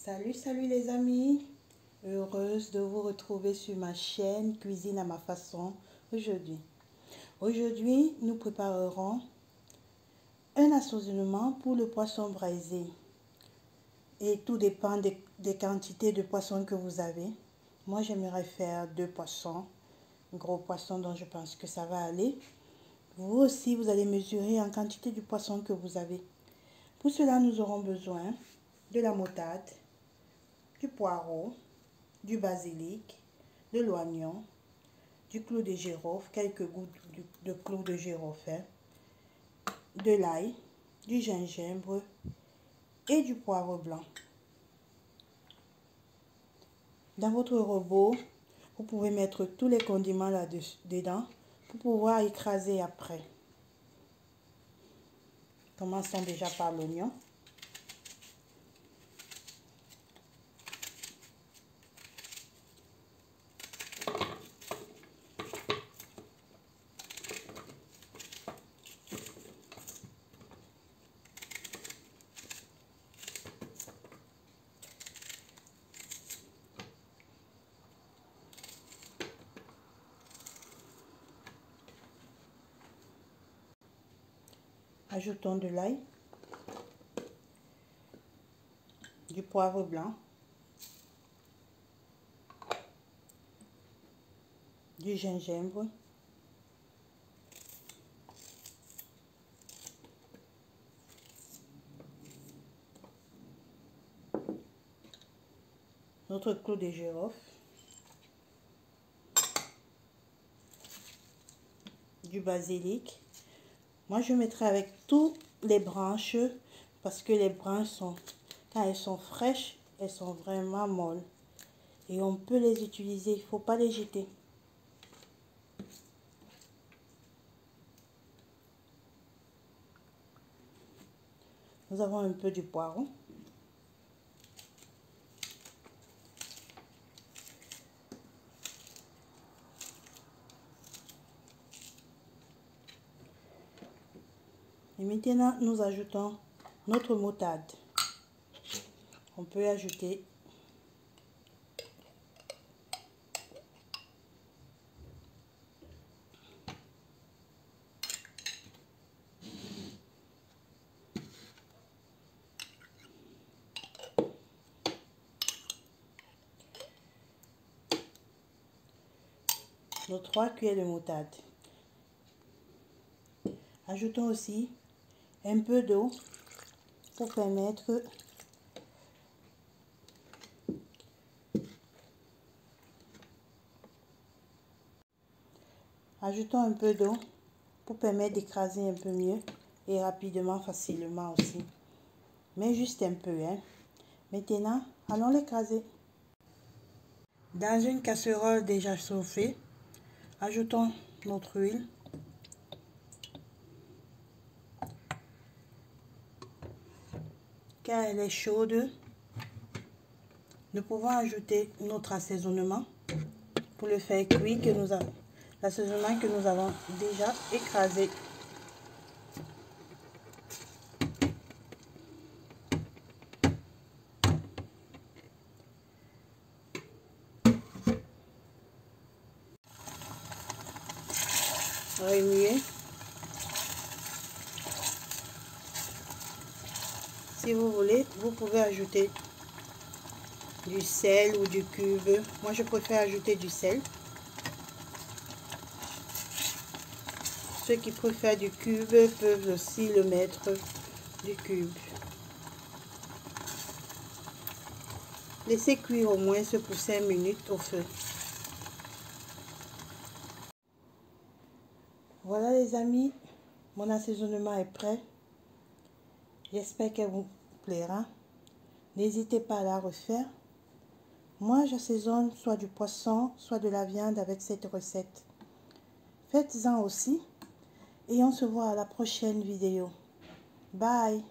Salut les amis, heureuse de vous retrouver sur ma chaîne Cuisine à ma façon aujourd'hui. Nous préparerons un assaisonnement pour le poisson braisé et tout dépend des quantités de poissons que vous avez. Moi j'aimerais faire 2 poissons, gros poissons dont je pense que ça va aller. Vous aussi vous allez mesurer en quantité du poisson que vous avez. Pour cela nous aurons besoin de la moutarde, du poireau, du basilic, de l'oignon, du clou de girofle, quelques gouttes de clou de girofle, de l'ail, du gingembre et du poivre blanc. Dans votre robot, vous pouvez mettre tous les condiments là-dedans pour pouvoir écraser après. Commençons déjà par l'oignon. Ajoutons de l'ail, du poivre blanc, du gingembre, notre clou de girofle, du basilic. Moi je mettrai avec toutes les branches parce que les branches sont, quand elles sont fraîches, elles sont vraiment molles et on peut les utiliser, il ne faut pas les jeter. Nous avons un peu du poireau. Et maintenant, nous ajoutons notre moutarde. On peut ajouter nos 3 cuillères de moutarde. Ajoutons aussi un peu d'eau pour permettre d'écraser un peu mieux et rapidement, facilement aussi. Mais juste un peu, hein. Maintenant, allons l'écraser. Dans une casserole déjà chauffée, ajoutons notre huile. Quand elle est chaude, nous pouvons ajouter notre assaisonnement pour le faire cuire, l'assaisonnement que nous avons déjà écrasé. Remuer. Si vous voulez, vous pouvez ajouter du sel ou du cube. Moi, je préfère ajouter du sel. Ceux qui préfèrent du cube peuvent aussi le mettre du cube. Laissez cuire au moins pour 5 minutes au feu. Voilà les amis, mon assaisonnement est prêt. J'espère qu'elle vous plaira. N'hésitez pas à la refaire. Moi, j'assaisonne soit du poisson, soit de la viande avec cette recette. Faites-en aussi et on se voit à la prochaine vidéo. Bye!